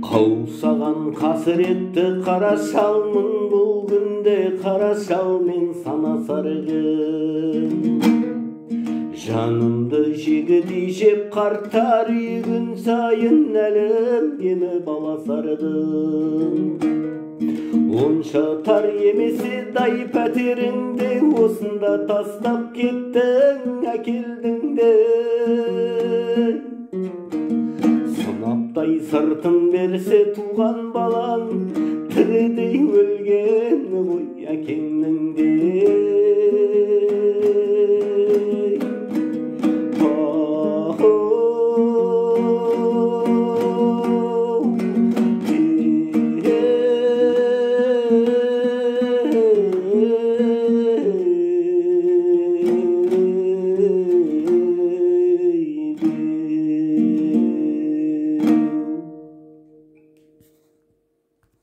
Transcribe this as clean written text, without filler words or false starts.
Қаусаған қасіретті қара шалмын бұл күнде, қара шалмен санасарғын. Жанымды жегідей жеп қартар күн сайын, әлім емі бала сарғын. Онша тар емесе дай пәтеріңде, осында тастап кеттің, әкелдің де. Сынаптай сыртын берсе туған балаң, тірідей өлген ғой әкеңнің де.